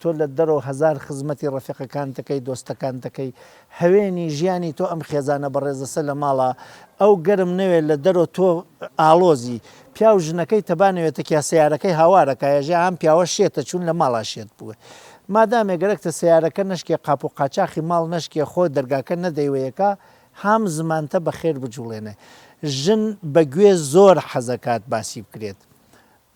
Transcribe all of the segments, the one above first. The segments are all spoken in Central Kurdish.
تۆ لە دەرەوە هەزار خزمەتی ڕەفیقەکانتەکەی دۆستەکانتەکەی هەوێنی ژیانی تۆ ئەم خێزانە بەڕێزەسە لە ماڵە ئەو گەرم نەوێت لە دەرەوە تۆ ئالۆزی پیا و ژنەکەی تەبانەوێتە کیا سیارەکەی هاوارەکە ژێ ئەم پیاوە شێتە چوون لە ماڵا شێت بووە مادامێ گەرەکتە سیارەکە نشکێ قاپ و قاچاقی ماڵ نشکێ خۆ دەرگاکە نەدەیوەیەکە هەم زمانتە بەخێر بجوڵێنێ ژن بەگوێ زۆر حەزەکات باسی بکرێت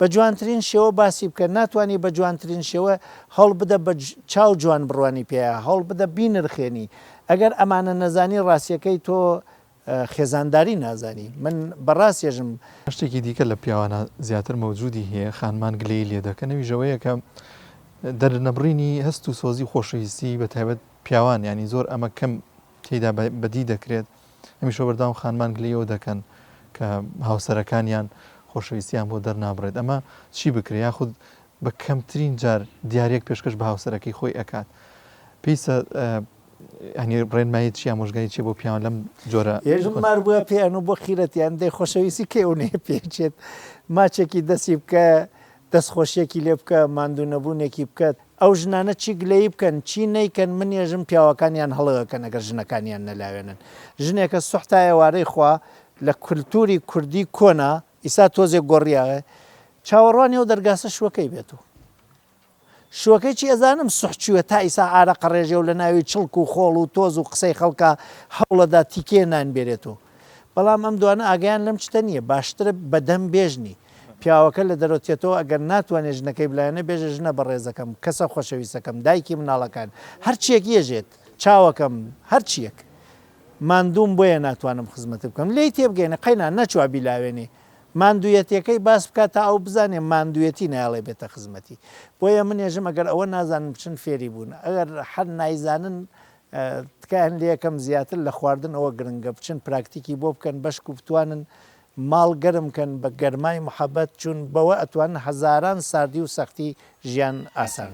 بە جوانترین شێوە باسی بکە ناتوانانی بە جوانترین شێوە هەڵ بدە بە چاو جوان بڕوانی پێەیە هەڵ بدە بینرخێنی ئەگەر ئەمانە نەزانی ڕاستیەکەی تۆ خێزانداری نازانی من بەڕاستێژم شتێکی دیکە لە پیاوانە زیاتر مەوجودی هەیە خانمان گلەی لێ دەکەنەوی ژەوەیە کە دەرنەبڕینی هەست و سۆزی خۆشەویستی بە تایبەت پیاوان ینی زۆر ئەمە کەم تێدا بەدی دەکرێت هەمیشە بەردەوام خانمان گلەیەوە دەکەن کە هاوسەرەکانیان خۆشەویستیان بۆ دەرنابڕێت ئەمە چی بکرێت یاخود بە کەمترین جار دیارێک پێشکەش بە هاوسەرەکەی خۆی ئەکات پێیسە ئەنی ڕێنمایی چیان مۆژگای چێ بۆ پیاوان لەم جۆرە هێژمار بووە پێیان و بۆ خیرەتیان دەی خۆشەویستی کێونێ پێچێت ماچێکی دەستی بکە دەستخۆشیێکی لێ بکە ماندوو نەبوونێکی بکات ئەو ژنانە چی گلەی بکەن چی نەیکەن منێژم پیاوەکانیان هەڵەکەن ئەگەر ژنەکانیان نەلاوێنن ژنێکە سوحتایە وارەی خوا لە کولتوری کوردی کۆنا ئیسا تۆزێک گۆڕیاغە چاوەڕوانی ئەو دەرگاسە شوەکەی بێت و شوەکەی چی ئەزانم سوحچووە تا ئیسا ئارەقە ڕێژێ و لە ناوی چڵک و خۆڵ و تۆز و قسەی خەڵکە هەوڵەدا تیکێ نانبێرێت و بەڵام ئەم دوانە ئاگیان لەم شتە نییە باشترە بەدەم بێژنی پیاوەکە لە دەرەوتێتەوە ئەگەر ناتوانێت ژنەکەی بلایەنە بێژە ژنە بەڕێزەکەم کەسە خۆشەویستەکەم دایکی مناڵەکان هەرچیەک یەژێت چاوەکەم هەرچیەک ماندووم بۆیە ناتوانم خزمەت بکەم لی تێبگەینە قەینا نەچوا بیلاوێنێ ماندوویەتەکەی باس بکات تا ئەو بزانێ ماندوویەتی نایڵێ بێتە خزمەتی بۆیە منێژم ئەگەر ئەوە نازانم بچن فێری بوون ئەگەر هەر نایزانن تکایان لە یەکەم زیاتر لە خواردن ئەوە گرنگە بچن پراکتیکی بۆ بکەن بەشک و بتوانن ماڵ گەرمکەن بە گەرمای محەبەت چون بەوە ئەتوانن هەزاران ساردی و سەختی ژیان ئاسان